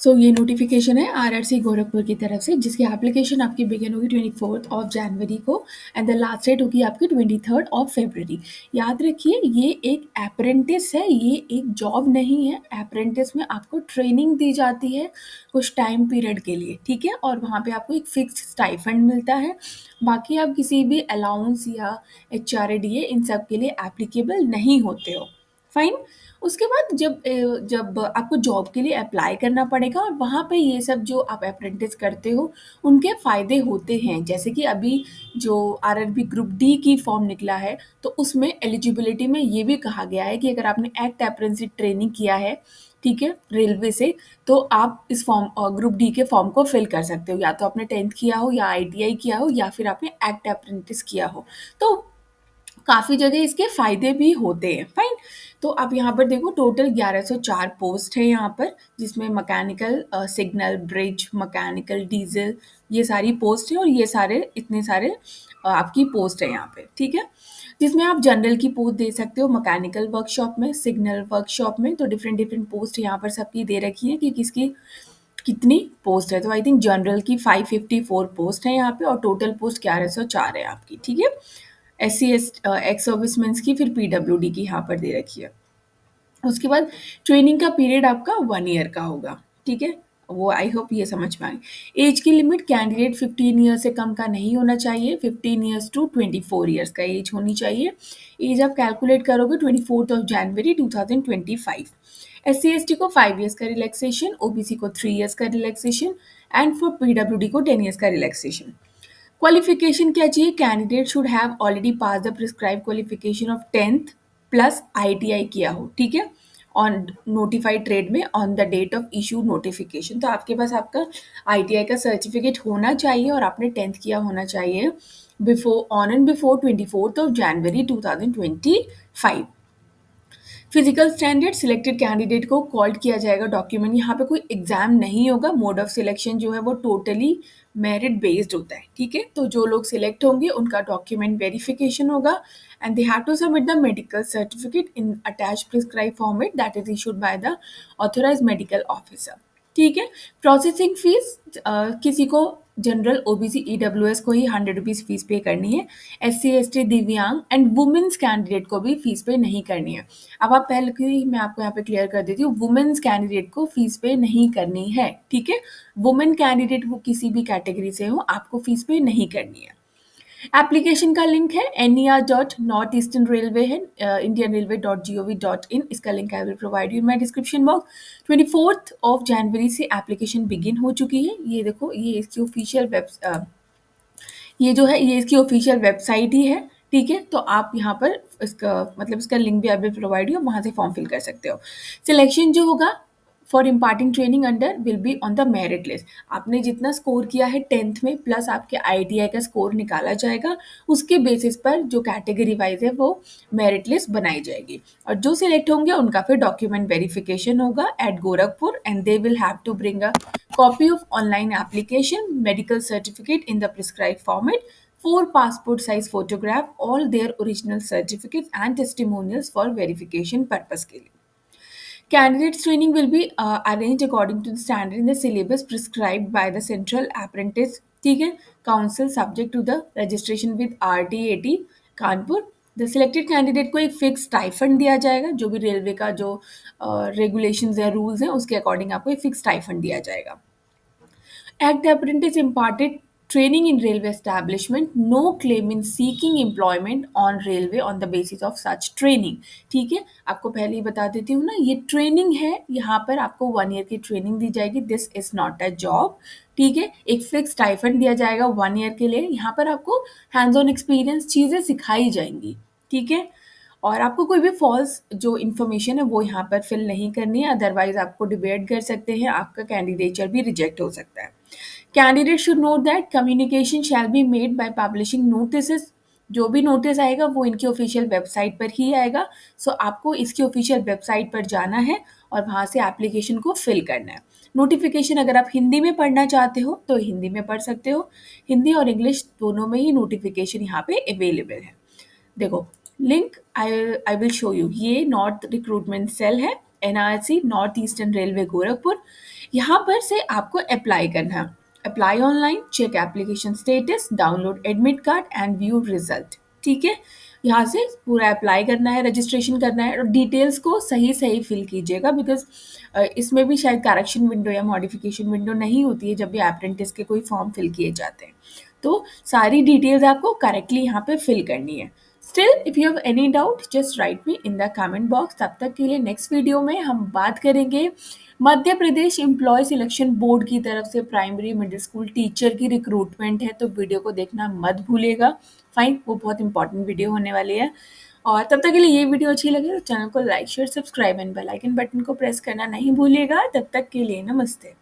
सो ये नोटिफिकेशन है आरआरसी गोरखपुर की तरफ से, जिसकी एप्लीकेशन आपकी बिगिन होगी 24 जनवरी को एंड द लास्ट डेट होगी आपकी 23 फरवरी। याद रखिए ये एक अप्रेंटिस है, ये एक जॉब नहीं है। अप्रेंटिस में आपको ट्रेनिंग दी जाती है कुछ टाइम पीरियड के लिए, ठीक है, और वहाँ पे आपको एक फिक्स स्टाइफंड मिलता है। बाकी आप किसी भी अलाउंस या HRDA इन सब के लिए एप्लीकेबल नहीं होते हो। फाइन। उसके बाद जब आपको जॉब के लिए अप्लाई करना पड़ेगा और वहाँ पे ये सब जो आप अप्रेंटिस करते हो उनके फ़ायदे होते हैं। जैसे कि अभी जो आरआरबी ग्रुप डी की फॉर्म निकला है तो उसमें एलिजिबिलिटी में ये भी कहा गया है कि अगर आपने एक्ट अप्रेंटिस ट्रेनिंग किया है, ठीक है, रेलवे से, तो आप इस फॉर्म ग्रुप डी के फॉर्म को फिल कर सकते हो। या तो आपने 10th किया हो या ITI किया हो या फिर आपने एक्ट अप्रेंटिस किया हो। तो काफ़ी जगह इसके फ़ायदे भी होते हैं। फाइन। तो आप यहाँ पर देखो टोटल 1104 पोस्ट है यहाँ पर, जिसमें mechanical, signal, bridge, mechanical, diesel, ये सारी पोस्ट है और ये सारे इतने सारे आपकी पोस्ट है यहाँ पे, ठीक है। जिसमें आप जनरल की पोस्ट दे सकते हो मैकेनिकल वर्कशॉप में, सिग्नल वर्कशॉप में। तो डिफरेंट डिफरेंट पोस्ट यहाँ पर सबकी दे रखी है कि किसकी कितनी पोस्ट है। तो आई थिंक जनरल की 554 पोस्ट है यहाँ पे और टोटल पोस्ट 1104 है आपकी, ठीक है। SC एक्स सर्विसमैन की फिर PWD की यहाँ पर दे रखी है। उसके बाद ट्रेनिंग का पीरियड आपका 1 ईयर का होगा, ठीक है। वो आई होप ये समझ में आए। एज की लिमिट कैंडिडेट 15 ईयर से कम का नहीं होना चाहिए, 15 ईयर्स टू 24 ईयर्स का एज होनी चाहिए। एज आप कैलकुलेट करोगे 24 जनवरी 2025। SC ST को 5 ईयर्स का रिलैक्सेशन, OBC को 3 ईयर्स का रिलैक्सेशन एंड फॉर PWD को 10 ईयर्स का रिलैक्सेशन। क्वालिफिकेशन क्या चाहिए? Candidate should have already pass the prescribe qualification of 10th plus ITI किया हो, ठीक है, ऑन नोटिफाइड ट्रेड में on the date of issue notification. तो आपके पास आपका ITI का सर्टिफिकेट होना चाहिए और आपने 10th किया होना चाहिए before on and before 24 January 2025। Physical standard, selected candidate को कॉल्ड किया जाएगा डॉक्यूमेंट। यहाँ पे कोई एग्जाम नहीं होगा। मोड ऑफ सिलेक्शन जो है वो टोटली मेरिट बेस्ड होता है, ठीक है। तो जो लोग सिलेक्ट होंगे उनका डॉक्यूमेंट वेरिफिकेशन होगा and they have to submit the medical certificate in attach prescribe format that is issued by the authorise medical officer, ठीक है। प्रोसेसिंग फीस किसी को जनरल, OBC, EWS को ही 100 रुपीज़ फीस पे करनी है। SC ST, दिव्यांग एंड वुमेन्स कैंडिडेट को भी फीस पे नहीं करनी है। अब आप पहले की मैं आपको यहाँ पे क्लियर कर देती हूँ, वुमेन्स कैंडिडेट को फीस पे नहीं करनी है, ठीक है। वुमेन कैंडिडेट वो किसी भी कैटेगरी से हो, आपको फीस पे नहीं करनी है। एप्लीकेशन का लिंक है NER.North Eastern Railway है, indianrailway.gov.in। इसका link I will provide you in my description box. 24 जनवरी से एप्लीकेशन बिगिन हो चुकी है। ये देखो, ये इसकी ऑफिशियल ये जो है ये इसकी ऑफिशियल वेबसाइट ही है, ठीक है। तो आप यहाँ पर इसका मतलब इसका लिंक भी आई विल प्रोवाइड यू, वहाँ से फॉर्म फिल कर सकते हो। सिलेक्शन जो होगा for imparting training under will be on the merit list. आपने जितना स्कोर किया है 10th में प्लस आपके ITI का स्कोर निकाला जाएगा, उसके बेसिस पर जो कैटेगरी वाइज है वो मेरिट लिस्ट बनाई जाएगी और जो सिलेक्ट होंगे उनका फिर डॉक्यूमेंट वेरिफिकेशन होगा at Gorakhpur and they will have to bring a copy of online application, medical certificate in the prescribed format, 4 passport size photograph, all their original certificates and testimonials for verification purpose के लिए। Candidates training will be arranged according to the standard in the syllabus prescribed by the Central Apprentice, ठीक है, Council subject to the registration with RTAT Kanpur. The selected candidate को एक fix stipend दिया जाएगा, जो भी रेलवे का जो रेगुलेशंस है, रूल्स हैं, उसके अकॉर्डिंग आपको एक फिक्स स्टाइफंड दिया जाएगा। Act apprentice imparted training in railway establishment, no claim in seeking employment on railway on the basis of such training, ठीक है। आपको पहले ही बता देती हूँ ना, ये ट्रेनिंग है, यहाँ पर आपको 1 ईयर की ट्रेनिंग दी जाएगी। This is not a job, ठीक है। एक फिक्स स्टाइफंड दिया जाएगा 1 ईयर के लिए। यहाँ पर आपको हैंड्स ऑन एक्सपीरियंस चीज़ें सिखाई जाएंगी, ठीक है। और आपको कोई भी फॉल्स जो इन्फॉर्मेशन है वो यहाँ पर फिल नहीं करनी है, अदरवाइज आपको डिबेट कर सकते हैं, आपका कैंडिडेचर भी रिजेक्ट हो सकता है। Candidate should note that communication shall be made by publishing notice. जो भी नोटिस आएगा वो इनकी ऑफिशियल वेबसाइट पर ही आएगा। सो आपको इसकी ऑफिशियल वेबसाइट पर जाना है और वहाँ से एप्लीकेशन को फिल करना है। नोटिफिकेशन अगर आप हिंदी में पढ़ना चाहते हो तो हिंदी में पढ़ सकते हो, हिंदी और इंग्लिश दोनों में ही नोटिफिकेशन यहाँ पे अवेलेबल है। देखो link I will show you. ये नॉर्थ रिक्रूटमेंट सेल है, NRC, North Eastern Railway Gorakhpur. यहाँ पर से आपको अप्लाई करना है। Apply online, check application status, download admit card and view result. ठीक है, यहाँ से पूरा अप्लाई करना है, रजिस्ट्रेशन करना है और डिटेल्स को सही सही फिल कीजिएगा, बिकॉज इसमें भी शायद करेक्शन विंडो या मॉडिफिकेशन विंडो नहीं होती है जब भी अप्रेंटिस के कोई फॉर्म फिल किए जाते हैं। तो सारी डिटेल्स आपको करेक्टली यहाँ पे फिल करनी है। Still if you have any doubt just right me in the comment box. तब तक के लिए नेक्स्ट वीडियो में हम बात करेंगे Madhya Pradesh employ selection board की तरफ से प्राइमरी मिडिल स्कूल टीचर की रिक्रूटमेंट है, तो वीडियो को देखना मत भूलिएगा। फाइन, वो बहुत इंपॉर्टेंट वीडियो होने वाली है। और तब तक के लिए ये वीडियो अच्छी लगे तो चैनल को like share subscribe and bell icon button को प्रेस करना नहीं भूलिएगा। तब तक के लिए नमस्ते।